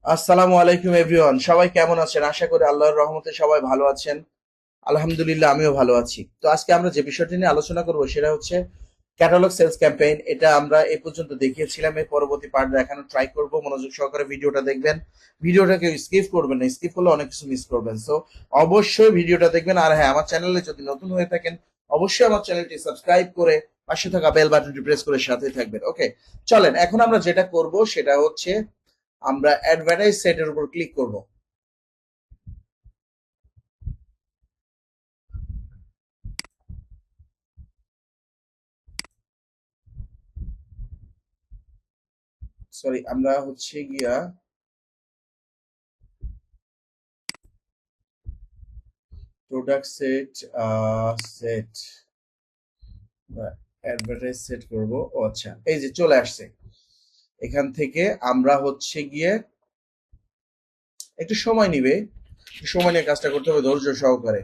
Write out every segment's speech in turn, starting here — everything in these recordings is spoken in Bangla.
আসসালামু আলাইকুম এভরিওয়ান, সবাই কেমন আছেন? আশা করি আল্লাহর রহমতে সবাই ভালো আছেন। আলহামদুলিল্লাহ, আমিও ভালো আছি। তো আজকে আমরা যে বিষয়টি নিয়ে আলোচনা করব সেটা হচ্ছে ক্যাটালগ সেলস ক্যাম্পেইন। এটা আমরা এই পর্যন্ত দেখিয়েছিলাম, এর পরবর্তী পার্ট দেখানো ট্রাই করব। মনোযোগ সহকারে ভিডিওটা দেখবেন, ভিডিওটাকে স্কিপ করবেন না, স্কিপ করলে অনেক কিছু মিস করবেন। সো অবশ্যই ভিডিওটা দেখবেন। আর হ্যাঁ, আমার চ্যানেলে যদি নতুন হয়ে থাকেন অবশ্যই আমার চ্যানেলটি সাবস্ক্রাইব করে পাশে থাকা বেল বাটনটি প্রেস করে সাথে থাকবেন। ওকে, চলেন এখন আমরা যেটা করব সেটা হচ্ছে আমরা অ্যাডভার্টাইজ সেটের উপর ক্লিক করব। সরি, আমরা হচ্ছে গিয়া প্রোডাক্ট সেট সেট বা অ্যাডভার্টাইজ সেট করব। ও আচ্ছা, এই যে চলে আসছে। এখান থেকে আমরা হচ্ছে গিয়ে একটু সময় নিবে, সময় নিয়ে কাজটা করতে হবে ধৈর্য সহকারে।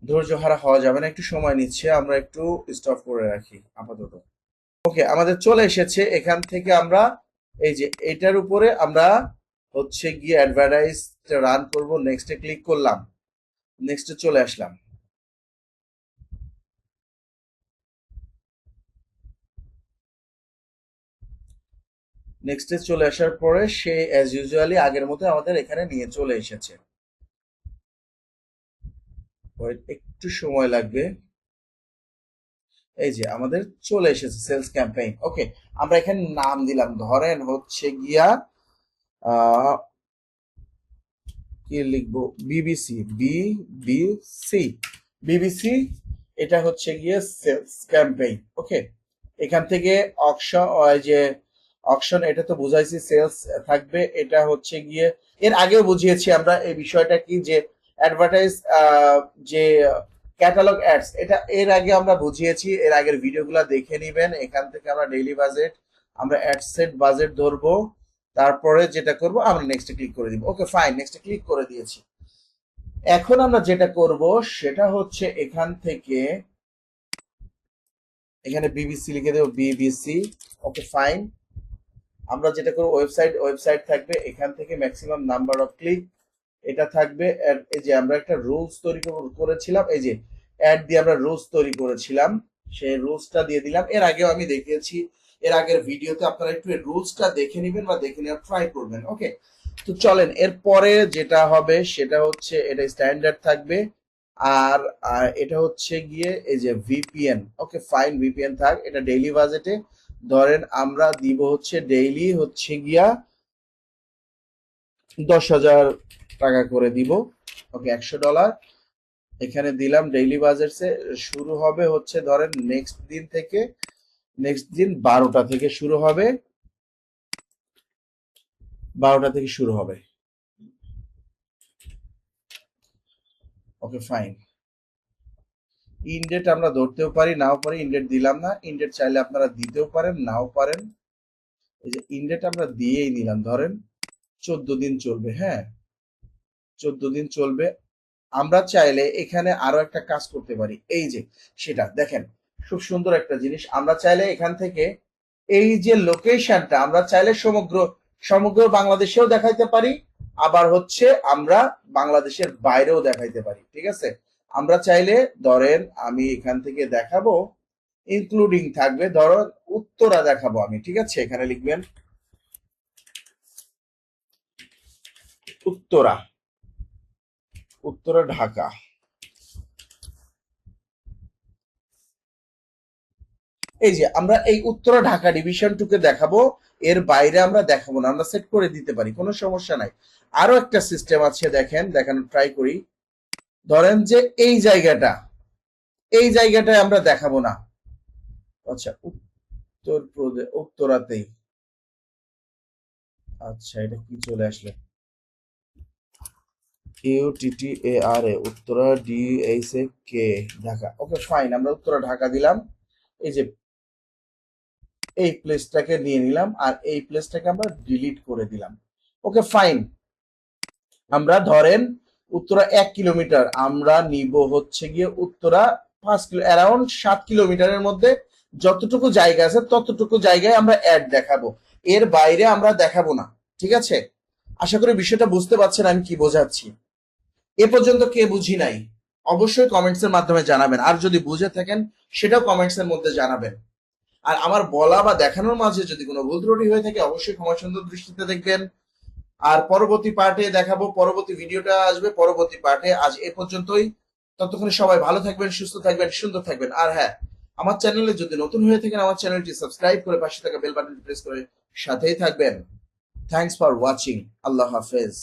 ধৈর্য হারা হওয়া যাবে না, একটু সময় নিচ্ছে, আমরা একটু স্টপ করে রাখি আপাতত। ওকে, আমাদের চলে এসেছে। এখান থেকে আমরা এই যে এটার উপরে আমরা হচ্ছে গিয়ে অ্যাডভার্টাইজ রান করব। নেক্সটে ক্লিক করলাম, নেক্সটে চলে আসলাম। নেক্সটে চলে আসার পরে সে অ্যাজ ইউজুয়ালি আগের মতো আমাদের এখানে নিয়ে চলে এসেছে। ওয়েট, একটু সময় লাগবে। এই যে আমাদের চলে এসেছে সেলস ক্যাম্পেইন। ওকে, আমরা এখানে নাম দিলাম, ধরেন হচ্ছে গিয়া আহ কি লিখবো, বিবিসি, বিবিসি, বিবিসি। এটা হচ্ছে গিয়ে সেলস ক্যাম্পেইন। ওকে, এখান থেকে অকশন, যে অকশন, এটা তো বুঝাইছি সেলস থাকবে। এটা হচ্ছে গিয়ে এর আগেও বুঝিয়েছি আমরা এই বিষয়টা কি, যে অ্যাডভার্টাইজ, যে ক্যাটালগ অ্যাডস, এটা এর আগে আমরা বুঝিয়েছি। এর আগের ভিডিওগুলো দেখে নিবেন। এখান থেকে আমরা ডেইলি বাজেট, আমরা অ্যাড সেট বাজেট ধরবো। তারপরে যেটা করব, আমরা নেক্সটে ক্লিক করে দিব। ওকে ফাইন, নেক্সটে ক্লিক করে দিয়েছি। এখন আমরা যেটা করব সেটা হচ্ছে এখান থেকে এখানে বিবিসি লিখে দেবো, বিবিসি। ওকে ফাইন, আমরা যেটা করব ওয়েবসাইট থাকবে। এখান থেকে ম্যাক্সিমাম নাম্বার অফ ক্লিক এটা থাকবে। এই যে আমরা একটা রুলস তৈরি করেছিলাম, এই যে অ্যাড দিয়ে আমরা রুলস তৈরি করেছিলাম, সেই রুলসটা দিয়ে দিলাম। এর আগেও আমি দেখিয়েছি, এর আগের ভিডিওতে আপনারা একটু এই রুলসটা দেখে নেবেন বা দেখে নেওয়ার ট্রাই করবেন। ওকে, তো চলেন এরপরে যেটা হবে সেটা হচ্ছে এটা স্ট্যান্ডার্ড থাকবে। আর এটা হচ্ছে গিয়ে এই যে ভিপিএন। ওকে ফাইন, ভিপিএন থাক। এটা ডেইলি বাজেটে ধরেন আমরা দিব হচ্ছে ডেইলি হচ্ছে গিয়া 10,000 টাকা করে দিব। ওকে, $100 এখানে দিলাম। ডেইলি বাজেটসে শুরু হবে হচ্ছে ধরেন নেক্সট দিন থেকে, নেক্সট দিন 12টা থেকে শুরু হবে, 12টা থেকে শুরু হবে। ওকে ফাইন, ইনডেট আমরা ধরতেও পারি, নাও পারি। ইনডেট দিলাম না, ইনডেট চাইলে আপনারা দিতেও পারেন, নাও পারেন। এই যে ইনডেট আমরা দিয়েই নিলাম, ধরেন 14 দিন চলবে। হ্যাঁ, 14 দিন চলবে। আমরা চাইলে এখানে আরো একটা কাজ করতে পারি। এই যে সেটা দেখেন, খুব সুন্দর একটা জিনিস। আমরা চাইলে এখান থেকে এই যে লোকেশনটা আমরা চাইলে সমগ্র সমগ্র বাংলাদেশেও দেখাইতে পারি, আবার হচ্ছে আমরা বাংলাদেশের বাইরেও দেখাইতে পারি। ঠিক আছে, আমরা চাইলে ধরেন আমি এখান থেকে দেখাবো, ইনক্লুডিং থাকবে, ধরো উত্তরা দেখাবো আমি। ঠিক আছে, এখানে লিখবেন উত্তরা, উত্তরা ঢাকা। এই যে আমরা এই উত্তরা ঢাকা ডিভিশন টুকে দেখাবো, এর বাইরে আমরা দেখাবো না। আমরা সেট করে দিতে পারি, কোনো সমস্যা নাই। আরো একটা সিস্টেম আছে, দেখেন, দেখানোর ট্রাই করি। ধরেন যে এই জায়গাটা, এই জায়গাটায় আমরা দেখাবো না। আচ্ছা, উত্তরপ্রদেশ, উত্তরাতেই। আচ্ছা, এটা কি চলে আসলে, UTTARA, Uttara, DHA Dhaka. Okay fine, আমরা উত্তরা ঢাকা দিলাম। এই যে এই প্লেসটাকে নিয়ে নিলাম, আর এই প্লেসটাকে আমরা ডিলিট করে দিলাম। ওকে ফাইন, আমরা ধরেন উত্তরা 1 কিলোমিটার, আমরা নিব হচ্ছে গিয়ে উত্তরা 5 কিলো, অ্যারাউন্ড 7 কিলোমিটারের মধ্যে যতটুকু জায়গা আছে ততটুকু জায়গায় আমরা অ্যাড দেখাবো, এর বাইরে আমরা দেখাবো না। ঠিক আছে, আশা করি বিষয়টা বুঝতে পারছেন আমি কি বোঝাচ্ছি। এ পর্যন্ত কে বুঝি নাই অবশ্যই কমেন্টস এর মাধ্যমে জানাবেন, আর যদি বুঝে থাকেন সেটাও কমেন্টস এর মধ্যে জানাবেন। আর আমার বলা বা দেখানোর মাঝে যদি কোনো ভুল ত্রুটি হয়ে থাকে অবশ্যই ক্ষমা সুন্দর দৃষ্টিতে দেখবেন। আর পরবর্তী পার্টে দেখাবো, পরবর্তী ভিডিওটা আসবে পরবর্তী পার্টে। আজ এ পর্যন্তই। ততক্ষণে সবাই ভালো থাকবেন, সুস্থ থাকবেন, সুন্দর থাকবেন। আর হ্যাঁ, আমার চ্যানেলে যদি নতুন হয়ে থাকেন আমার চ্যানেলটি সাবস্ক্রাইব করে পাশে থাকা বেল বাটনটি প্রেস করে সাথেই থাকবেন। Thanks for watching. আল্লাহ হাফেজ।